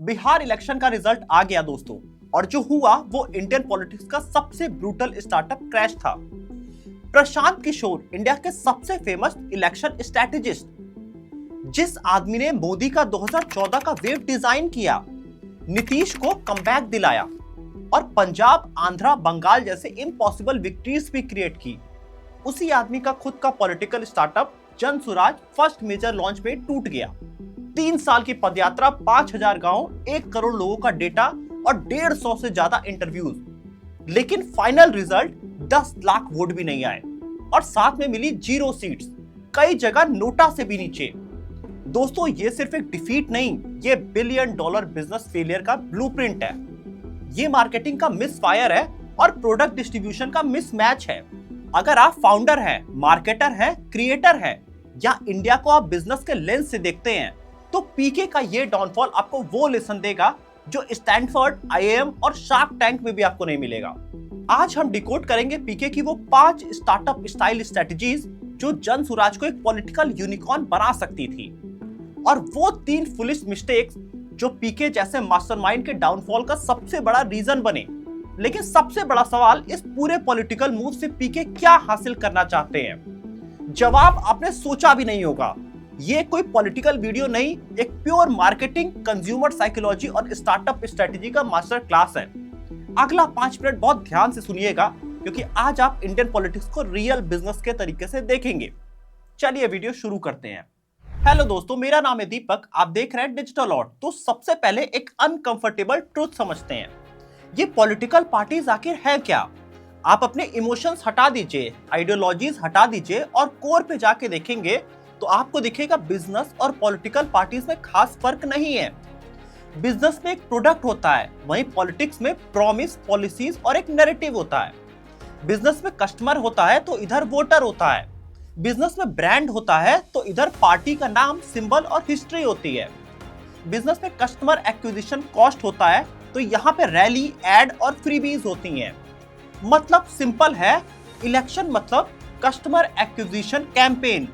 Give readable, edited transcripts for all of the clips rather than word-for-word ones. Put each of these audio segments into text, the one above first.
Bihar election का result आ गया दोस्तों, और जो हुआ वो इंडियन पॉलिटिक्स का सबसे ब्रूटल स्टार्टअप क्रैश था। प्रशांत किशोर, इंडिया के सबसे फेमस इलेक्शन स्ट्रेटेजिस्ट, जिस आदमी ने मोदी का 2014 का वेव डिजाइन किया, नीतीश को कमबैक दिलाया और पंजाब, आंध्रा, बंगाल जैसे इम्पॉसिबल विक्ट्रीज भी क्रिएट की, उसी आदमी का खुद का पॉलिटिकल स्टार्टअप जन स्वराज फर्स्ट मेजर लॉन्च में टूट गया। 3 साल की पदयात्रा, 5000 गांव, 1 करोड़ लोगों का डेटा और 150 से ज्यादा इंटरव्यूज, लेकिन फाइनल रिजल्ट 10 लाख वोट भी नहीं आए और साथ में मिली 0 सीट्स, कई जगह नोटा से भी नीचे। दोस्तों, ये सिर्फ एक डिफीट नहीं, ये $1 बिलियन बिजनेस फेलियर का ब्लूप्रिंट है। ये मार्केटिंग का मिसफायर है और प्रोडक्ट डिस्ट्रीब्यूशन का मिसमैच है। अगर आप फाउंडर हैं, मार्केटर हैं, क्रिएटर हैं या इंडिया को आप बिजनेस के लेंस से देखते हैं, तो पीके का ये डाउनफॉल आपको वो लेसन देगा जो स्टैनफोर्ड, IIM और शार्क टैंक में भी आपको नहीं मिलेगा। आज हम डिकोड करेंगे पीके की वो 5 स्टार्टअप स्टाइल स्ट्रेटजीज जो जन स्वराज को एक पॉलिटिकल यूनिकॉर्न बना सकती थी, और वो 3 फुलिश मिस्टेक्स जो पीके जैसे मास्टरमाइंड के डाउनफॉल का सबसे बड़ा रीजन बने। लेकिन सबसे बड़ा सवाल, इस पूरे पॉलिटिकल मूव से पीके क्या हासिल करना चाहते हैं? जवाब आपने सोचा भी नहीं होगा। ये कोई पॉलिटिकल वीडियो नहीं, एक प्योर मार्केटिंग, कंज्यूमर साइकोलॉजी और स्टार्टअप स्ट्रेटजी का मास्टर क्लास है। अगला 5 मिनट बहुत ध्यान से सुनिएगा, क्योंकि आज आप इंडियन पॉलिटिक्स को रियल बिजनेस के तरीके से देखेंगे। चलिए वीडियो शुरू करते हैं। हेलो दोस्तों, मेरा नाम है दीपक, आप देख रहे हैं डिजिटल ऑट। तो सबसे पहले एक अनकंफर्टेबल ट्रूथ समझते हैं। ये पॉलिटिकल पार्टीज आखिर है क्या? आप अपने इमोशंस हटा दीजिए, आइडियोलॉजीज हटा दीजिए और कोर पे जाके देखेंगे तो आपको दिखेगा बिजनेस और पॉलिटिकल पार्टीज में खास फर्क नहीं है। बिजनेस में एक प्रोडक्ट होता है, वहीं पॉलिटिक्स में प्रॉमिस, पॉलिसीज और एक नैरेटिव होता है। बिजनेस में कस्टमर होता है तो इधर वोटर होता है। बिजनेस में ब्रांड होता है तो इधर पार्टी का नाम, सिंबल और हिस्ट्री होती है। बिजनेस में कस्टमर एक्विजिशन कॉस्ट होता है तो यहाँ पे रैली, एड और फ्रीबीज होती हैं। मतलब सिंपल है, इलेक्शन मतलब कस्टमर एक्विजिशन कैंपेन।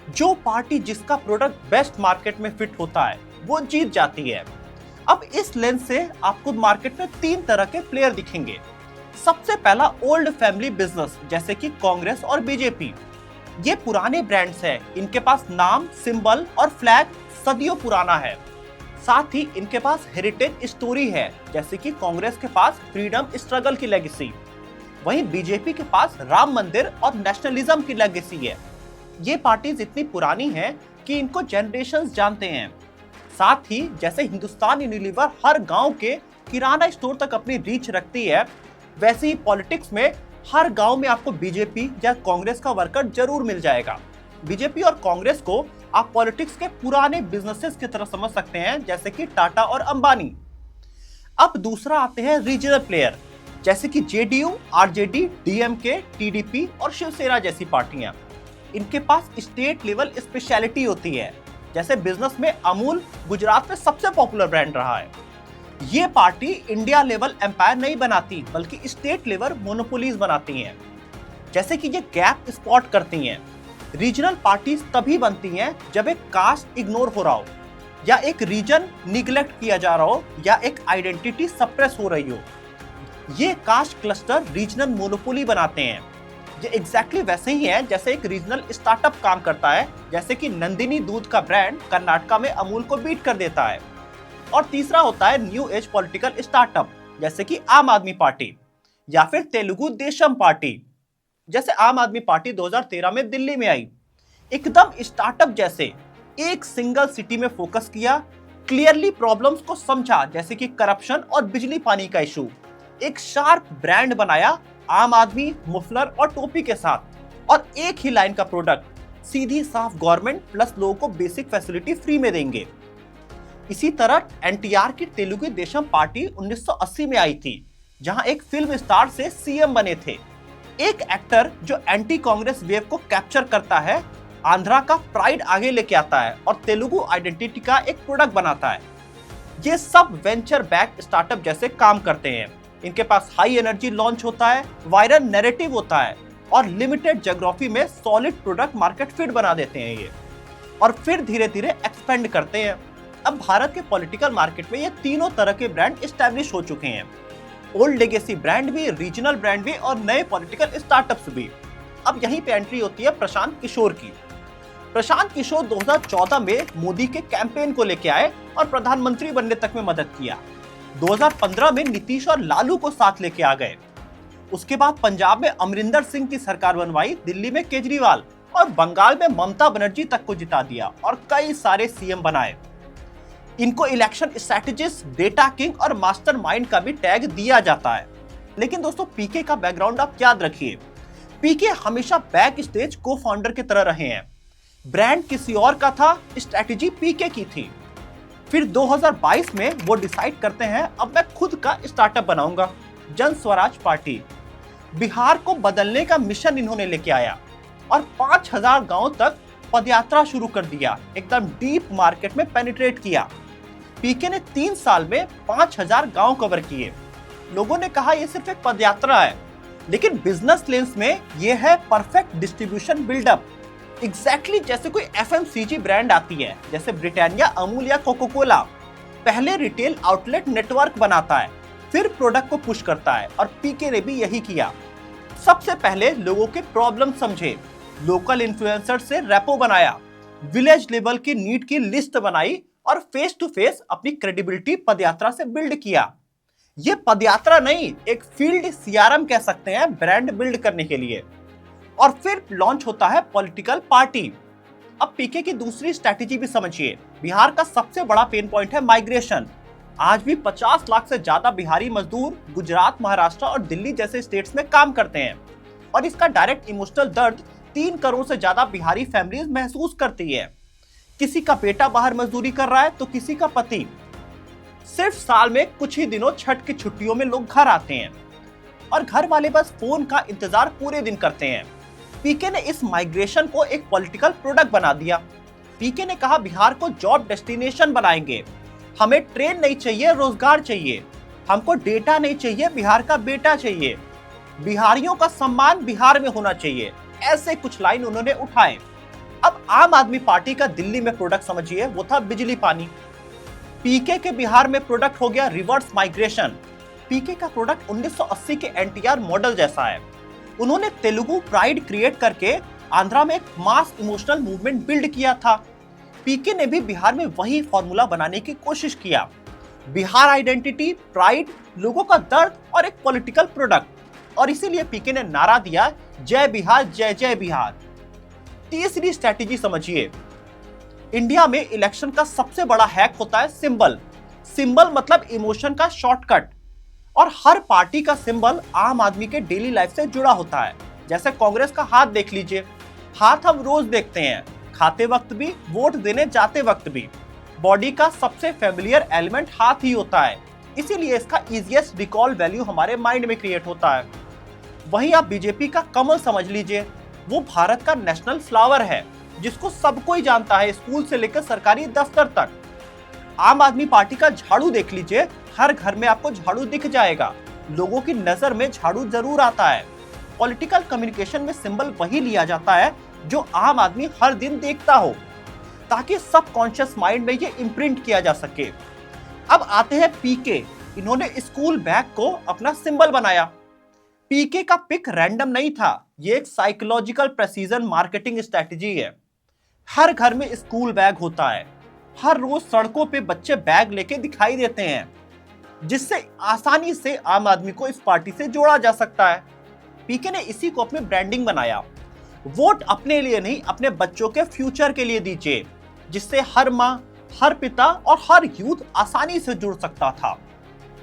जो पार्टी जिसका प्रोडक्ट बेस्ट मार्केट में फिट होता है वो जीत जाती है। अब इस लेंस से आपको मार्केट में 3 तरह के प्लेयर दिखेंगे। सबसे पहला, ओल्ड फैमिली बिजनेस, जैसे कि कांग्रेस और बीजेपी। ये पुराने ब्रांड्स हैं, इनके पास नाम, सिंबल और फ्लैग सदियों पुराना है। साथ ही इनके पास हेरिटेज स्टोरी है, जैसे कि कांग्रेस के पास फ्रीडम स्ट्रगल की लेगेसी, वहीं बीजेपी के पास राम मंदिर और नेशनलिज्म की लेगेसी है। ये पार्टीज इतनी पुरानी हैं कि इनको जनरेशंस जानते हैं। साथ ही जैसे हिंदुस्तान यूनिलीवर हर गांव के किराना स्टोर तक अपनी रीच रखती है, वैसे ही पॉलिटिक्स में हर गांव में आपको बीजेपी या कांग्रेस का वर्कर जरूर मिल जाएगा। बीजेपी और कांग्रेस को आप पॉलिटिक्स के पुराने बिजनेसेस की तरह समझ सकते हैं, जैसे कि टाटा और अंबानी। अब दूसरा आते हैं रीजनल प्लेयर, जैसे कि जेडीयू, आरजेडी, डीएमके, टीडीपी और शिवसेना जैसी पार्टियां। इनके पास स्टेट लेवल स्पेशलिटी होती है। जैसे बिजनेस में अमूल गुजरात में सबसे पॉपुलर ब्रांड रहा है। ये पार्टी इंडिया लेवल एम्पायर नहीं बनाती, बल्कि स्टेट लेवल मोनोपोलीज बनाती हैं। जैसे कि ये गैप स्पॉट करती हैं। रीजनल पार्टीज तभी बनती हैं जब एक कास्ट इग्नोर हो रहा हो, या एक रीजन निगलेक्ट किया जा रहा हो, या एक आइडेंटिटी सप्रेस हो रही हो। ये कास्ट क्लस्टर रीजनल मोनोपोली बनाते हैं। ये एग्जैक्टली वैसे ही है जैसे एक रीजनल स्टार्टअप काम करता है, जैसे कि नंदिनी दूध का ब्रांड कर्नाटका में अमूल को बीट कर देता है। और तीसरा होता है न्यू एज पॉलिटिकल स्टार्टअप, जैसे कि आम आदमी पार्टी या फिर तेलुगु देशम पार्टी। जैसे आम आदमी पार्टी 2013 में दिल्ली में आई, एकदम स्टार्टअप जैसे, एक सिंगल सिटी में फोकस किया, क्लियरली प्रॉब्लम्स को समझा, जैसे कि करप्शन और बिजली पानी का इशू। एक शार्प ब्रांड बनाया, आम आदमी, मुफलर और टोपी के साथ, और एक ही लाइन का प्रोडक्ट, सीधी साफ गवर्नमेंट प्लस लोगों को बेसिक फैसिलिटी फ्री में देंगे। इसी तरह एनटीआर की तेलुगु देशम पार्टी 1980 में आई थी, जहां एक फिल्म स्टार से सीएम बने थे। एक एक्टर जो एंटी कांग्रेस वेव को कैप्चर करता है, आंध्रा का प्राइड आगे लेके आता है और तेलुगु आइडेंटिटी का एक प्रोडक्ट बनाता है। ये सब वेंचर बैक स्टार्टअप जैसे काम करते हैं। इनके पास हाई एनर्जी लॉन्च होता है, वायरल नैरेटिव होता है और लिमिटेड ज्योग्राफी में सॉलिड प्रोडक्ट मार्केट फिट बना देते हैं ये, और फिर धीरे धीरे एक्सपेंड करते हैं। अब भारत के पॉलिटिकल मार्केट में ये तीनों तरह के ब्रांड एस्टैब्लिश हो चुके हैं। ओल्ड लेगेसी ब्रांड भी, रीजनल ब्रांड भी और नए पॉलिटिकल स्टार्टअप्स भी। अब यहीं पे एंट्री होती है प्रशांत किशोर की। प्रशांत किशोर 2014 में मोदी के कैंपेन को लेके आए और प्रधानमंत्री बनने तक में मदद किया। 2015 में नीतीश और लालू को साथ लेके आ गए। उसके बाद पंजाब में अमरिंदर सिंह की सरकार बनवाई, दिल्ली में केजरीवाल और बंगाल में ममता बनर्जी तक को जिता दिया और कई सारे सीएम बनाए। इनको इलेक्शन स्ट्रेटेजिस्ट, डेटा किंग और मास्टरमाइंड का भी टैग दिया जाता है। लेकिन दोस्तों, पीके का बैकग्राउंड आप याद रखिए। पीके हमेशा बैक स्टेज को फाउंडर की तरह रहे हैं। ब्रांड किसी और का था, स्ट्रेटेजी पीके की थी। फिर 2022 में वो डिसाइड करते हैं अब मैं खुद का स्टार्टअप बनाऊंगा, जन स्वराज पार्टी। बिहार को बदलने का मिशन इन्होंने लेके आया और 5000 गांव तक पदयात्रा शुरू कर दिया, एकदम डीप मार्केट में पेनिट्रेट किया। पीके ने 3 साल में 5000 गांव कवर किए। लोगों ने कहा यह सिर्फ एक पदयात्रा है, लेकिन बिजनेस लेंस में यह है परफेक्ट डिस्ट्रीब्यूशन बिल्डअप। एग्जैक्टली जैसे कोई एफएमसीजी ब्रांड आती है, जैसे ब्रिटानिया, अमूल या कोको कोला। पहले रिटेल आउटलेट नेटवर्क बनाता है, फिर प्रोडक्ट को पुश करता है, और पीके ने भी यही किया। सबसे पहले लोगों के प्रॉब्लम समझे, लोकल इन्फ्लुएंसर से रेपो बनाया, विलेज लेवल की नीड की लिस्ट बनाई और फेस टू फेस अपनी क्रेडिबिलिटी पदयात्रा से बिल्ड किया। ये पदयात्रा नहीं, एक फील्ड सीआरएम कह सकते हैं ब्रांड बिल्ड करने के लिए। और फिर लॉन्च होता है पॉलिटिकल पार्टी। अब पीके की दूसरी स्ट्रैटेजी भी समझिए। बिहार का सबसे बड़ा पेन पॉइंट है माइग्रेशन। आज भी 50 लाख से ज्यादा बिहारी मजदूर गुजरात, महाराष्ट्र और दिल्ली जैसे स्टेट्स में काम करते हैं, और इसका डायरेक्ट इमोशनल दर्द 3 करोड़ से ज्यादा बिहारी फैमिलीज महसूस करती है। किसी का बेटा बाहर मजदूरी कर रहा है तो किसी का पति। सिर्फ साल में कुछ ही दिनों छठ की छुट्टियों में लोग घर आते हैं और घर वाले बस फोन का इंतजार पूरे दिन करते हैं। पीके ने इस माइग्रेशन को एक पॉलिटिकल प्रोडक्ट बना दिया। पीके ने कहा बिहार को जॉब डेस्टिनेशन बनाएंगे, हमें ट्रेन नहीं चाहिए, रोजगार चाहिए, हमको डेटा नहीं चाहिए, बिहार का बेटा चाहिए, बिहारियों का सम्मान बिहार में होना चाहिए। ऐसे कुछ लाइन उन्होंने उठाए। अब आम आदमी पार्टी का दिल्ली में प्रोडक्ट समझिए, वो था बिजली पानी। पीके के बिहार में प्रोडक्ट हो गया रिवर्स माइग्रेशन। पीके का प्रोडक्ट 1980 के एनटीआर मॉडल जैसा है। उन्होंने तेलुगु प्राइड क्रिएट करके आंध्रा में एक मास इमोशनल मूवमेंट बिल्ड किया था। पीके ने भी बिहार में वही फॉर्मूला बनाने की कोशिश किया। बिहार आइडेंटिटी, प्राइड, लोगों का दर्द और एक पॉलिटिकल प्रोडक्ट। और इसीलिए पीके ने नारा दिया, जय बिहार, जय जय बिहार। तीसरी स्ट्रेटेजी समझिए। इंडिया में इलेक्शन का सबसे बड़ा हैक होता है सिंबल। सिंबल मतलब इमोशन का शॉर्टकट, और हर पार्टी का सिंबल आम आदमी के डेली लाइफ से जुड़ा होता है। जैसे कांग्रेस का हाथ देख लीजिए। हाथ हम रोज देखते हैं, खाते वक्त भी, वोट देने जाते वक्त भी। बॉडी का सबसे फेमिलियर एलिमेंट हाथ ही होता है, इसीलिए इसका इजीएस्ट रिकॉल वैल्यू हमारे माइंड में क्रिएट होता है। वहीं आप बीजेपी का कमल समझ लीजिए। वो भारत का नेशनल फ्लावर है, जिसको सब कोई जानता है, स्कूल से लेकर सरकारी दफ्तर तक। आम आदमी पार्टी का झाड़ू देख लीजिए, हर घर में आपको झाड़ू दिख जाएगा। लोगों की नजर में झाड़ू जरूर आता है। पॉलिटिकल कम्युनिकेशन में सिंबल वही लिया जाता है जो आम आदमी हर दिन देखता हो, ताकि सबकॉन्शियस माइंड में ये इम्प्रिंट किया जा सके। अब आते हैं पीके। इन्होंने स्कूल बैग को अपना सिंबल बनाया। पीके का पिक रैंडम नहीं था, ये एक साइकोलॉजिकल प्रेसिजन मार्केटिंग स्ट्रेटजी है। हर घर में स्कूल बैग होता है, हर रोज सड़कों पे बच्चे बैग लेके दिखाई देते हैं, जिससे आसानी से आम आदमी को इस पार्टी से जोड़ा जा सकता है। पीके ने इसी को अपनी ब्रांडिंग बनाया। वोट अपने लिए नहीं, अपने बच्चों के फ्यूचर के लिए दीजिए, जिससे हर माँ, हर पिता और हर यूथ आसानी से जुड़ सकता था।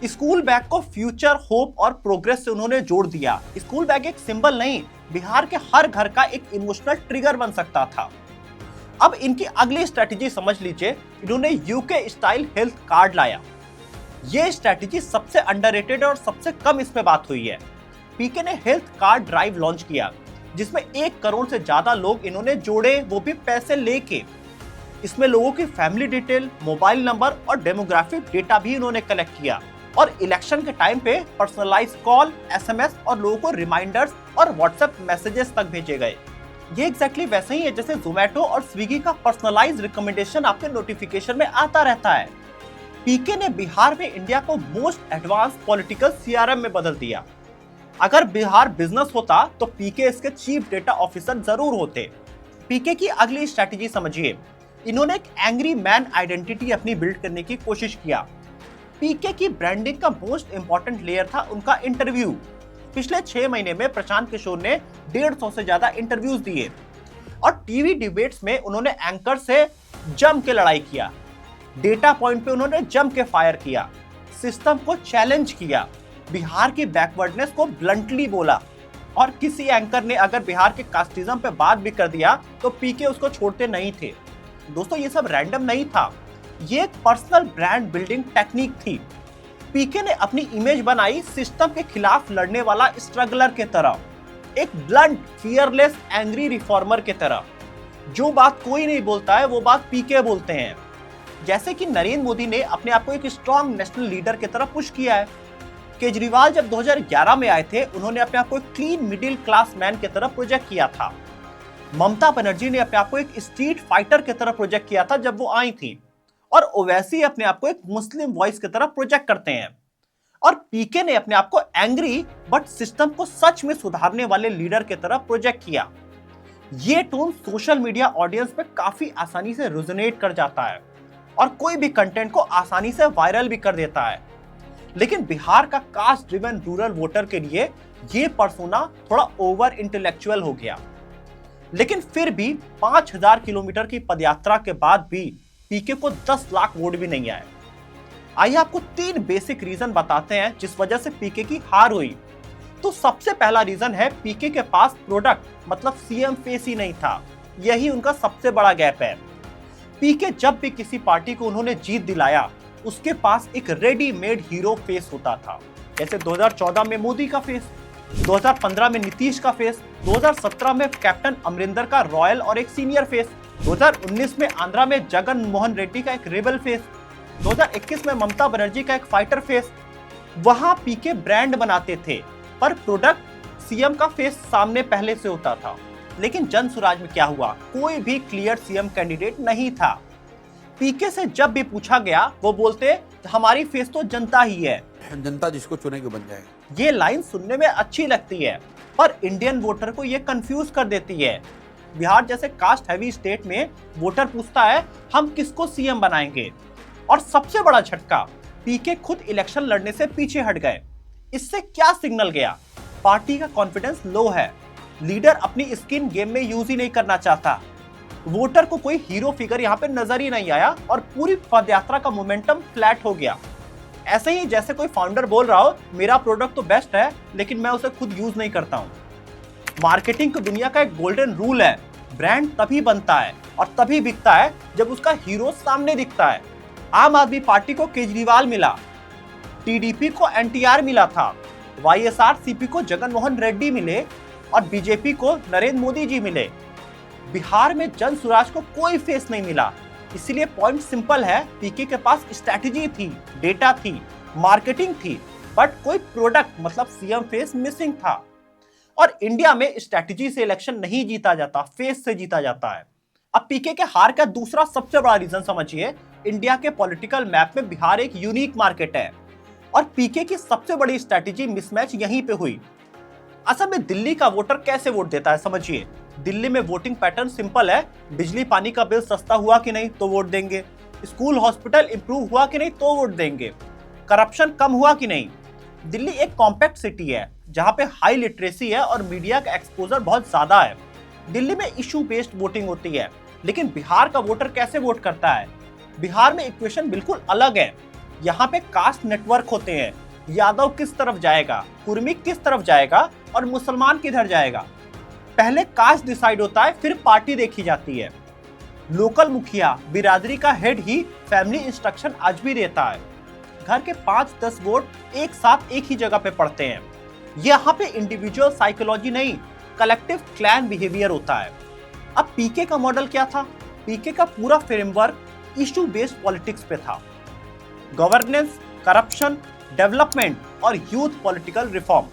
स्कूल बैग को फ्यूचर, होप और प्रोग्रेस से उन्होंने जोड़ दिया। स्कूल बैग एक सिंबल नहीं, बिहार के हर घर का एक इमोशनल ट्रिगर बन सकता था। अब इनकी अगली स्ट्रेटेजी समझ लीजिए। इन्होंने यूके स्टाइल हेल्थ कार्ड लाया। यह स्ट्रेटेजी सबसे अंडररेटेड और सबसे कम इस पे बात हुई है। पीके ने हेल्थ कार्ड ड्राइव लॉन्च किया, जिसमें 1 करोड़ से ज्यादा लोग इन्होंने जोड़े, वो भी पैसे लेके। इसमें लोगों की फैमिली डिटेल, मोबाइल नंबर और डेमोग्राफिक डेटा भी इन्होंने कलेक्ट किया, और इलेक्शन के टाइम पे पर्सनलाइज कॉल, एसएमएस और लोगों को रिमाइंडर्स और व्हाट्सएप मैसेजेस तक भेजे गए। ये एग्जैक्टली वैसे ही है जैसे जोमेटो और स्विगी का पर्सनलाइज्ड रिकमेंडेशन आपके नोटिफिकेशन में आता रहता है। पीके ने बिहार में इंडिया को मोस्ट एडवांस पॉलिटिकल सीआरएम में बदल दिया। अगर बिहार बिजनेस होता तो पीके इसके चीफ डेटा ऑफिसर जरूर होते। पीके की अगली स्ट्रेटेजी समझिए। इन्होंने एक एंग्री मैन आइडेंटिटी अपनी बिल्ड करने की कोशिश किया। पीके की ब्रांडिंग का मोस्ट इंपॉर्टेंट लेयर था उनका इंटरव्यू। पिछले 6 महीने में प्रशांत किशोर ने 150 से ज्यादा इंटरव्यूज दिए और टीवी डिबेट्स में उन्होंने एंकर से जम के लड़ाई किया। डेटा पॉइंट पे उन्होंने जम के फायर किया, सिस्टम को चैलेंज किया, बिहार की बैकवर्डनेस को ब्लंटली बोला और किसी एंकर ने अगर बिहार के कास्टिज्म पे बात भी कर दिया तो पीके उसको छोड़ते नहीं थे। दोस्तों ये सब रैंडम नहीं था, ये एक पर्सनल ब्रांड बिल्डिंग टेक्निक थी। पीके ने अपनी इमेज बनाई सिस्टम के खिलाफ लड़ने वाला स्ट्रगलर के तरह, एक ब्लंट, फियरलेस, एंग्री रिफॉर्मर के तरह। जो बात कोई नहीं बोलता है वो बात पीके बोलते हैं। जैसे कि नरेंद्र मोदी ने अपने आप को एक स्ट्रॉन्ग नेशनल लीडर की तरह पुश किया है। केजरीवाल जब 2011 में आए थे उन्होंने अपने आप को एक क्लीन मिडिल क्लास मैन की तरह प्रोजेक्ट किया था। ममता बनर्जी ने अपने आप को एक स्ट्रीट फाइटर की तरह प्रोजेक्ट किया था जब वो आई थी, और ओवैसी अपने आप को एक मुस्लिम वॉइस की तरह प्रोजेक्ट करते हैं। और पीके ने अपने आप को एंग्री बट सिस्टम को सच में सुधारने वाले लीडर की तरह प्रोजेक्ट किया। ये टोन सोशल मीडिया ऑडियंस पे काफी आसानी से रेजोनेट कर जाता है और कोई भी कंटेंट को आसानी से वायरल भी कर देता है। लेकिन बिहार का कास्ट ड्रिवन रूरल वोटर के लिए ये पर्सोना थोड़ा ओवर इंटेलेक्चुअल हो गया। लेकिन फिर भी 5000 किलोमीटर की पदयात्रा के बाद भी पीके को 10 लाख वोट भी नहीं आए। आइए आपको 3 बेसिक रीजन बताते हैं जिस वजह से पीके की हार हुई। तो सबसे पहला रीजन है पीके के पास प्रोडक्ट मतलब सीएम फेस ही नहीं था। यही उनका सबसे बड़ा गैप है। पीके जब भी किसी पार्टी को उन्होंने जीत दिलाया उसके पास एक रेडीमेड हीरो फेस होता था। जैसे 2014 में मोदी का फेस, 2015 में नीतीश का फेस, 2017 में कैप्टन अमरिंदर का रॉयल और एक सीनियर फेस, 2019 में आंध्रा में जगन मोहन रेड्डी का एक रेबल फेस, 2021 में ममता बनर्जी का एक फाइटर फेस। वहां पीके ब्रांड बनाते थे पर प्रोडक्ट सीएम का फेस सामने पहले से होता था। लेकिन जन स्वराज में क्या हुआ? कोई भी क्लियर सीएम कैंडिडेट नहीं था। पीके से जब भी पूछा गया वो बोलते हमारी फेस तो जनता ही है, जनता जिसको चुनेगी बन जाएगा। ये लाइन सुनने में अच्छी लगती है पर इंडियन वोटर को ये कंफ्यूज कर देती है। बिहार जैसे कास्ट हैवी स्टेट में वोटर पूछता है हम किसको सीएम बनाएंगे। और सबसे बड़ा झटका, पीके खुद इलेक्शन लड़ने से पीछे हट गए। इससे क्या सिग्नल गया? पार्टी का कॉन्फिडेंस लो है, लीडर अपनी स्किन गेम में यूज ही नहीं करना चाहता, वोटर को कोई हीरो फिगर यहाँ पे नजर ही नहीं आया और पूरी पदयात्रा का मोमेंटम फ्लैट हो गया। ऐसे ही जैसे कोई फाउंडर बोल रहा हो मेरा प्रोडक्ट तो बेस्ट है लेकिन मैं उसे खुद यूज नहीं करता हूँ। मार्केटिंग की दुनिया का एक गोल्डन रूल है, ब्रांड तभी बनता है और तभी बिकता है जब उसका हीरो सामने दिखता है। आम आदमी पार्टी को केजरीवाल मिला, टीडीपी को एनटीआर मिला था, वाईएसआरसीपी को जगन मोहन रेड्डी मिले और बीजेपी को नरेंद्र मोदी जी मिले। बिहार में जन स्वराज को कोई फेस नहीं मिला। इसीलिए पॉइंट सिंपल है, पीके के पास स्ट्रैटेजी थी, डेटा थी, मार्केटिंग थी, बट कोई प्रोडक्ट मतलब सीएम फेस मिसिंग था। और इंडिया में स्ट्रैटेजी से इलेक्शन नहीं जीता जाता, फेस से जीता जाता है। अब पीके के हार का दूसरा सबसे बड़ा रीजन समझिए, इंडिया के पॉलिटिकल मैप में बिहार एक यूनिक मार्केट है और पीके की सबसे बड़ी स्ट्रैटेजी मिसमैच यहीं पे हुई। असल में दिल्ली का वोटर कैसे वोट देता है समझिए। दिल्ली में वोटिंग पैटर्न सिंपल है, बिजली पानी का बिल सस्ता हुआ कि नहीं तो वोट देंगे, स्कूल हॉस्पिटल इंप्रूव हुआ कि नहीं तो वोट देंगे, करप्शन कम हुआ कि नहीं। दिल्ली एक कॉम्पैक्ट सिटी है जहां पे हाई लिटरेसी है और मीडिया का एक्सपोजर बहुत ज्यादा है। दिल्ली में इशू बेस्ड वोटिंग होती है। लेकिन बिहार का वोटर कैसे वोट करता है? बिहार में इक्वेशन बिल्कुल अलग है। यहाँ पे कास्ट नेटवर्क होते हैं, यादव किस तरफ जाएगा, कुर्मी किस तरफ जाएगा और मुसलमान किधर जाएगा। पहले कास्ट डिसाइड होता है फिर पार्टी देखी जाती है। लोकल मुखिया बिरादरी का हेड ही फैमिली इंस्ट्रक्शन आज भी देता है। घर के 5-10 वोट एक साथ एक ही जगह पे पड़ते हैं। यहाँ पे इंडिविजुअल साइकोलॉजी नहीं, कलेक्टिव क्लैन बिहेवियर होता है। अब पीके का मॉडल क्या था? पीके का पूरा फ्रेमवर्क इशू बेस्ड पॉलिटिक्स पे था। गवर्नेंस, करप्शन, डेवलपमेंट और यूथ पॉलिटिकल रिफॉर्म,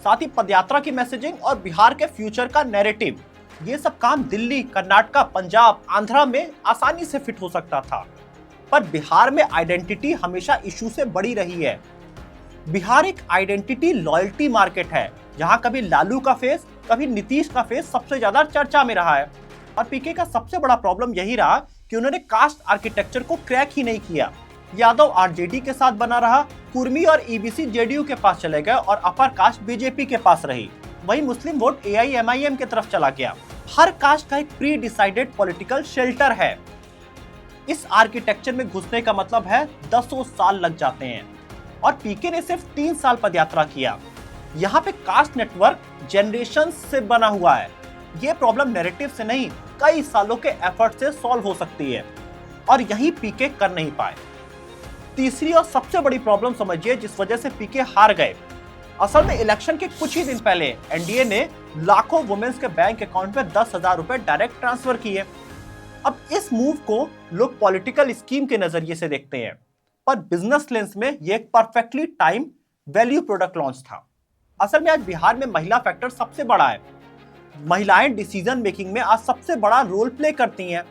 साथ ही पदयात्रा की मैसेजिंग और बिहार के फ्यूचर का नैरेटिव। ये सब काम दिल्ली, कर्नाटका, पंजाब, आंध्रा में आसानी से फिट हो सकता था, पर बिहार में आइडेंटिटी हमेशा इशू से बड़ी रही है। बिहार एक आइडेंटिटी लॉयल्टी मार्केट है, जहां कभी लालू का फेस, कभी नीतीश का फेस सबसे ज्यादा चर्चा में रहा है। और पीके का सबसे बड़ा प्रॉब्लम यही रहा कि उन्होंने कास्ट आर्किटेक्चर को क्रैक ही नहीं किया। यादव आरजेडी के साथ बना रहा, कुर्मी और ईबीसी जेडीयू के पास चले गए और अपर कास्ट बीजेपी के पास रही। वहीं मुस्लिम वोट एआईएमआईएम की तरफ चला गया। हर कास्ट का एक प्री डिसाइडेड पॉलिटिकल शेल्टर है। इस आर्किटेक्चर में घुसने का मतलब है 10 साल लग जाते हैं, और पीके ने सिर्फ 3 साल पदयात्रा किया। यहाँ पे कास्ट नेटवर्क जनरेशन से बना हुआ है। ये प्रॉब्लम नैरेटिव से नहीं, कई सालों के एफर्ट से सॉल्व हो सकती है, और यही पीके कर नहीं पाए। तीसरी और सबसे बड़ी प्रॉब्लम समझिए जिस वजह से पीके हार गए। असल में इलेक्शन के कुछ ही दिन पहले एनडीए ने लाखों वुमेन्स के बैंक अकाउंट में 10,000 रुपए डायरेक्ट ट्रांसफर किए। अब इस मूव को लोग पॉलिटिकल स्कीम के नजरिए से देखते हैं, पर बिजनेस लेंस में ये एक perfectly time value product launch था। असल में आज बिहार में महिला फैक्टर सबसे बड़ा है। महिलाएं डिसीजन मेकिंग में आज सबसे बड़ा रोल प्ले करती हैं,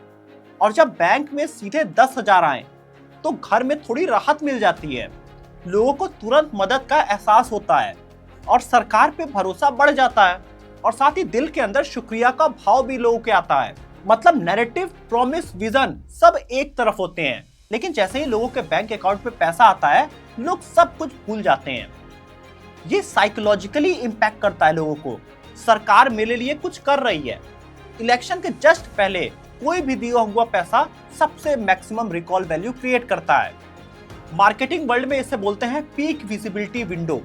और जब बैंक में सीधे 10,000 आए तो घर में थोड़ी राहत मिल जाती है। लोगों को तुरंत मदद का एहसास होता है और सरकार पे भरोसा बढ़ जाता है, और साथ ही दिल के अंदर शुक्रिया का भाव भी लोगों के आता है। मतलब नैरेटिव, प्रॉमिस, विजन सब एक तरफ होते हैं, लेकिन जैसे ही लोगों के बैंक अकाउंट में पैसा आता है लोग सब कुछ भूल जाते हैं। ये साइकोलॉजिकली इंपैक्ट करता है लोगों को। सरकार मेरे लिए कुछ कर रही है। इलेक्शन के जस्ट पहले कोई भी दिया हुआ पैसा सबसे मैक्सिमम रिकॉल वैल्यू क्रिएट करता है। मार्केटिंग वर्ल्ड में इसे बोलते हैं पीक विजिबिलिटी विंडो।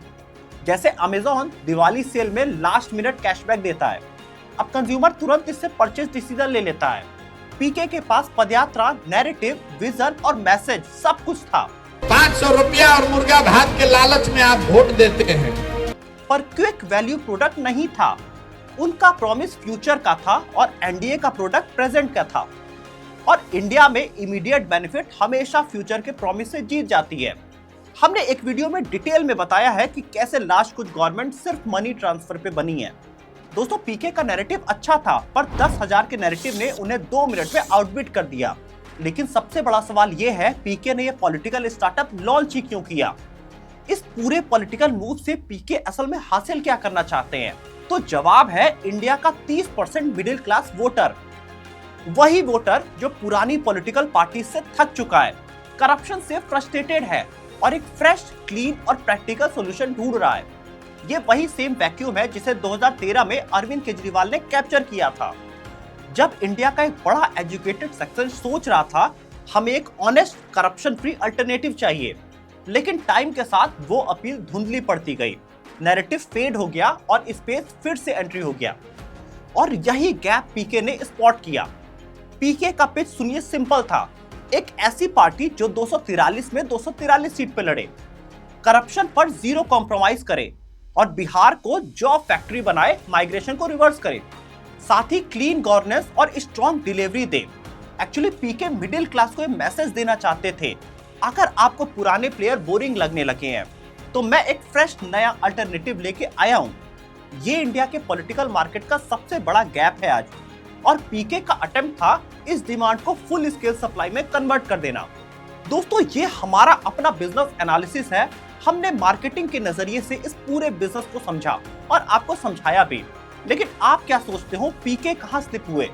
जैसे अमेज़न दिवाली सेल में लास्ट मिनट कैशबैक देता है, अब कंज्यूमर तुरंत इससे परचेज डिसीजन ले लेता है। पीके के पास पदयात्रा, नैरेटिव, विजन और मैसेज सब कुछ था। 500 रुपया और मुर्गा भात के लालच में आप वोट देते हैं, पर क्विक वैल्यू प्रोडक्ट नहीं था। उनका प्रॉमिस फ्यूचर का था और एनडीए का प्रोडक्ट प्रेजेंट का था। और इंडिया में इमीडिएट बेनिफिट हमेशा फ्यूचर के प्रॉमिस से जीत जाती है। हमने एक वीडियो में डिटेल में बताया है कि कैसे लास्ट कुछ गवर्नमेंट सिर्फ मनी ट्रांसफर पे बनी है। दोस्तों, पीके का नैरेटिव अच्छा था, पर 10,000 के नैरेटिव ने उन्हें 2 मिनट में आउटबिट कर दिया। लेकिन सबसे बड़ा सवाल यह है, पीके ने यह पॉलिटिकल स्टार्टअप लॉन्च ही क्यों किया? इस पूरे पॉलिटिकल मूव से पीके असल में हासिल क्या करना चाहते हैं? तो जवाब है इंडिया का 30% मिडिल क्लास वोटर। वही वोटर जो पुरानी पॉलिटिकल पार्टी से थक चुका है, करप्शन से फ्रस्ट्रेटेड है और एक फ्रेश, क्लीन और प्रैक्टिकल सॉल्यूशन ढूंढ रहा है। ये वही सेम वैक्यूम है जिसे 2013 में अरविंद केजरीवाल ने कैप्चर किया था, जब इंडिया का एक बड़ा एजुकेटेड सेक्शन सोच रहा था हमें एक ऑनेस्ट, करप्शन फ्री अल्टरनेटिव चाहिए। लेकिन टाइम के साथ वो अपील धुंधली पड़ती गई, नैरेटिव फेड हो गया और स्पेस फिर से एंट्री हो गया। और यही गैप पीके ने स्पॉट किया। पीके का पिच सुनिए, सिंपल था। एक ऐसी पार्टी जो 243 में 243 सीट पे लड़े, करप्शन पर जीरो कॉम्प्रोमाइज करे और बिहार को जॉब फैक्ट्री बनाए, माइग्रेशन को रिवर्स करे, साथ ही क्लीन गवर्नेंस और स्ट्रॉन्ग डिलीवरी दे। एक्चुअली पीके मिडिल क्लास को एक मैसेज देना चाहते थे, अगर आपको पुराने प्लेयर बोरिंग लगने लगे हैं तो मैं एक फ्रेश नया अल्टरनेटिव लेके आया हूं। ये इंडिया के पॉलिटिकल मार्केट का सबसे बड़ा गैप है आज, और पीके का अटेम्प्ट था इस डिमांड को फुल स्केल सप्लाई में कन्वर्ट कर देना। दोस्तों, ये हमारा अपना बिजनेस एनालिसिस है। हमने मार्केटिंग के नजरिए से इस पूरे बिजनेस को समझा और आपको समझाया भी। लेकिन आप क्या सोचते हो, पीके कहां स्लिप हुए?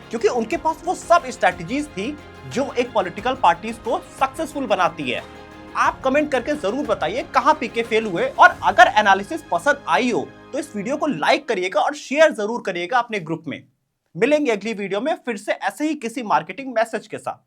क्योंकि उनके पास वो सब स्ट्रेटजीज थी जो एक पॉलिटिकल पार्टीज को सक्सेसफुल बनाती है। आप कमेंट करके जरूर बताइए कहां पीके फेल हुए, और अगर एनालिसिस पसंद आई हो तो इस वीडियो को लाइक करिएगा और शेयर जरूर करिएगा अपने ग्रुप में। मिलेंगे अगली वीडियो में फिर से ऐसे ही किसी मार्केटिंग मैसेज के साथ।